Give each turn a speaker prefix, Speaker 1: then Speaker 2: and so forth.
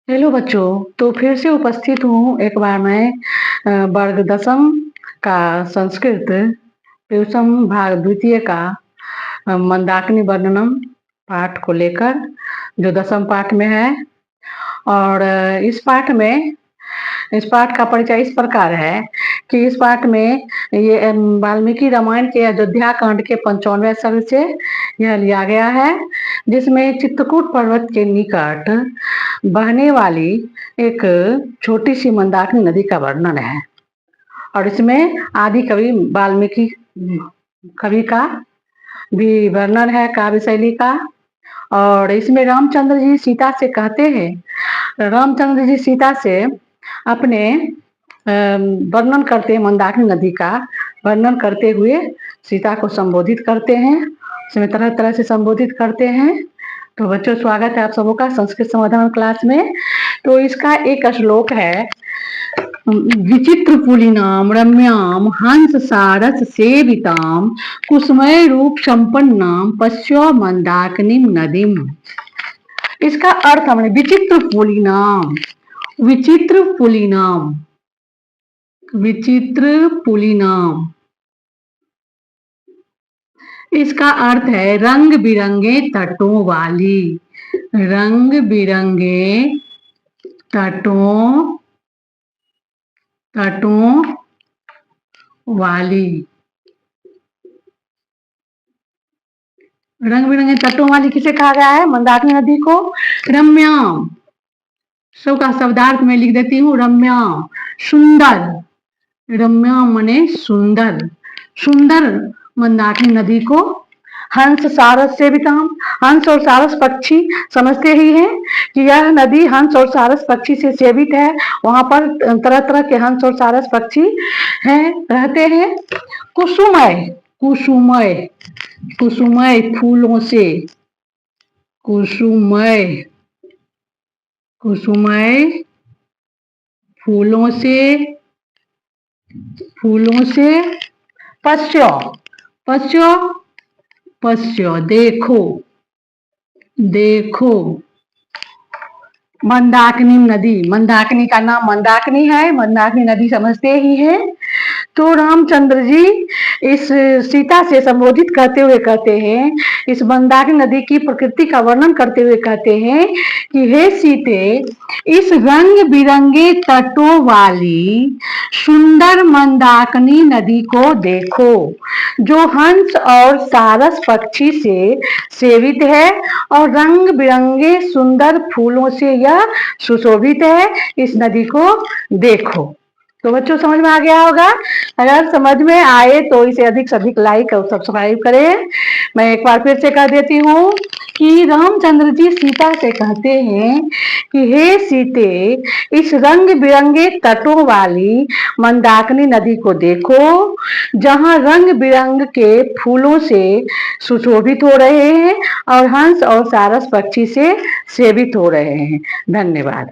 Speaker 1: Hello बच्चों, तो फिर से उपस्थित हूँ एक बार मैं वर्ग दसम का संस्कृत ट्यूशन भाग द्वितीय का मंदाकिनी वर्णनम पाठ को लेकर, जो दसम पाठ में है। और इस पाठ का परिचय इस प्रकार है कि इस पाठ में ये वाल्मीकि रामायण के अयोध्या कांड के 55वें सर्ग से यह लिया गया है, जिसमें चित्रकूट पर्वत के निकट बहने वाली एक छोटी सी मंदाकिनी नदी का वर्णन है। और इसमें आदि कवि वाल्मीकि कवि का भी वर्णन है, काव्य शैली का। और इसमें रामचंद्र जी सीता से कहते हैं, रामचंद्र जी सीता से अपने वर्णन करते हैं, मंदाकिनी नदी का वर्णन करते हुए सीता को संबोधित करते हैं, उसमें तरह तरह से संबोधित करते हैं। तो बच्चों, स्वागत है आप सबों का संस्कृत समाधान क्लास में। तो इसका एक श्लोक है, विचित्र पुलिनाम रम्याम हंस सारस सेविताम कुसुमय रूप संपन्नाम पश्यो मंदाकिनीम नदीम। इसका अर्थ हमने विचित्र पुलिनाम, विचित्र पुलिनाम, विचित्र पुलिनाम, इसका अर्थ है रंग बिरंगे तटों वाली, रंग बिरंगे तटों वाली, रंग बिरंगे तटों वाली किसे कहा गया है? मंदाकिनी नदी को। रम्याम, सो का शब्दार्थ में लिख देती हूँ, रम्याम सुंदर, रम्याम मने सुंदर, सुंदर मंदाकिनी नदी को। हंस सारस सेविताम, हंस और सारस पक्षी समझते ही हैं कि यह नदी हंस और सारस पक्षी से सेवित है। वहां पर तरह तरह के हंस और सारस पक्षी हैं, रहते हैं। कुसुमय, कुसुमय, कुसुमय फूलों से, कुसुमय, कुसुमय फूलों से, फूलों से। पश्यो, पश्यो, पश्यो देखो, देखो मंदाकिनी नदी, मंदाकिनी का नाम मंदाकिनी है, मंदाकिनी नदी समझते ही है। तो रामचंद्र जी इस सीता से संबोधित करते हुए कहते हैं, इस मंदाकिनी नदी की प्रकृति का वर्णन करते हुए कहते हैं कि हे सीते, इस रंग बिरंगे तटों वाली सुंदर मंदाकिनी नदी को देखो, जो हंस और सारस पक्षी से सेवित है और रंग बिरंगे सुंदर फूलों से यह सुशोभित है। इस नदी को देखो। तो बच्चों, समझ में आ गया होगा। अगर समझ में आए तो इसे अधिक से अधिक लाइक और सब्सक्राइब करें। मैं एक बार फिर से कह देती हूँ कि रामचंद्र जी सीता से कहते हैं कि हे सीते, इस रंग बिरंगे तटों वाली मंदाकिनी नदी को देखो, जहाँ रंग बिरंग के फूलों से सुशोभित हो रहे हैं और हंस और सारस पक्षी से सेवित हो रहे हैं। धन्यवाद।